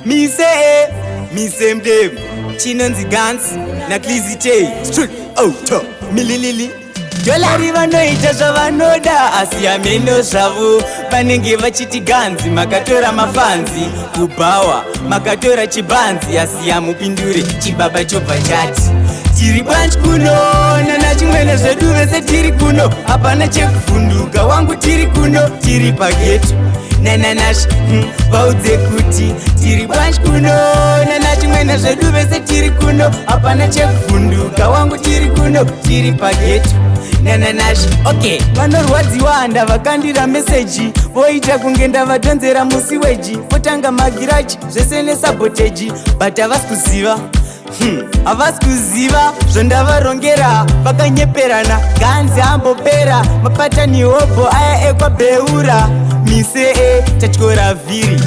Mise mdem chinonzi Ganzee na Klizite straight out mililili Dolari vanoita zvavanoda asi ameno zvavo vanenge vachiti Ganzee makatora mafanzi kubawa makatora chibanzi asi amupindure chibaba chobva chati tiri Bwanji kuno nana chimwene zvedu vese tiri kuno hapana chekuvhunduka wangu tiri kuno tiri pageto nananash vaudze kuti tiri Bwanji kuno nana chimwene zvedu vese tiri kuno hapana chekuvhunduka wangu tiri kuno tiri pageto nananash okay vanorwadziwa ndavakandira meseji voita kunge ndavadhonzera musi weji votanga magiraji zvese nesaboteji but havasi kuziva havasi kuziva zvondavarongera vakanyeperana Ganzee ambopera mapatani hobho aya ekwabeura mise tatyora vhiri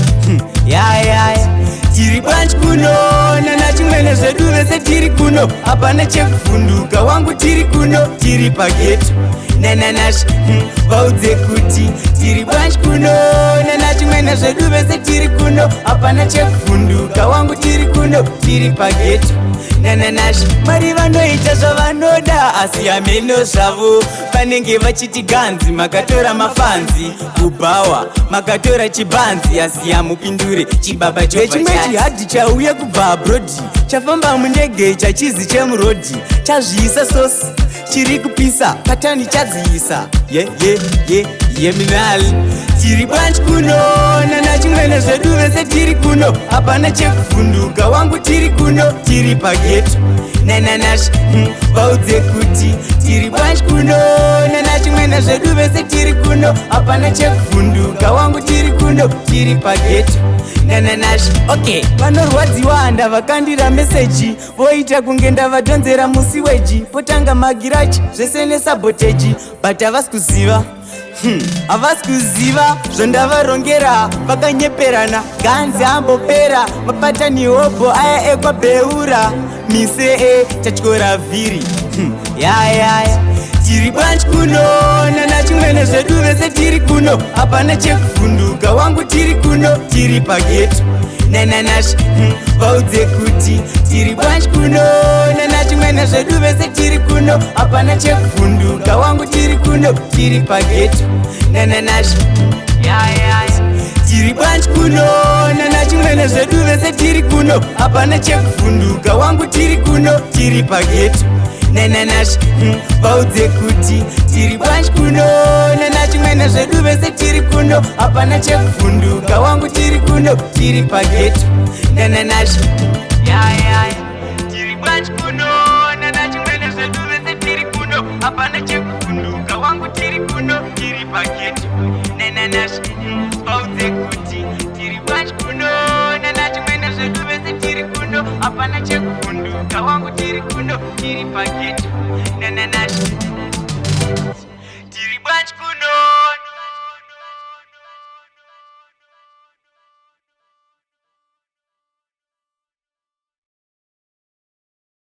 yayaya tiri Bwanji kuno nana chimwene zvedu vese tiri kuno hapana chekuvhunduka wangu tiri kuno tiri pageto nananash vaudze kuti tiri Bwanji kuno nana chimwene zvedu vese tiri kuno hapana chekuvhunduka wangu tiri kuno tiri pageto nananash mari vanoita zvavanoda asi ameno zvavo vanenge vachiti Ganzee makatora mafanzi kubawa makatora chibanzi asi amupindure chibaba chechimwe chihadhi chauye kubva abrodi chafamba mundege chachizi chemurodhi chazviisa sosi chiri kupisa patani chadziisa yeminali tiri Bwanji kuno nana chimwene zvedu vese tiri kuno hapana chekuvhunduka wangu tiri kuno tiri pageto nananash vaudze kuti tiri Bwanji kuno nana chimwene zvedu vese tiri kuno hapana chekuvhunduka wangu tiri kuno tiri pageto nananash okay vanorwadziwa ndavakandira meseji voita kunge ndavadhonzera musi weji votanga magiraji zvese nesaboteji but havasi kuziva havasi kuziva zvondavarongera vakanyeperana Ganzee ambopera mapatani hobho aya ekwabeura mise tatyora vhiri yayaya tiri Bwanji kuno nana chimwene zvedu vese tiri kuno hapana chekuvhunduka wangu tiri kuno tiri pageto nananash vaudze kuti tiri Bwanji kuno nana chimwene zvedu vese tiri kuno hapana chekuvhunduka wangu tiri kuno tiri pageto nananash tiri Bwanji kuno nana chimwene zvedu vese tiri kuno hapana chekuvhunduka wangu tiri kuno tiri pageto nananash vaudze kuti tiri Bwanji kuno nana chimwene zvedu vese tiri kuno hapana chekuvhunduka wangu tiri kuno tiri pageto nananash tiri Bwanji kuno nana chimwene zvedu vese tiri kuno hapana chekuvhunduka wangu tiri kuno tiri pageto nananash vaudze kuti tiri Bwanji kuno nana chimwene zvedu vese tiri kuno hapana chekuvhunduka wangu tiri kuno tiri pageto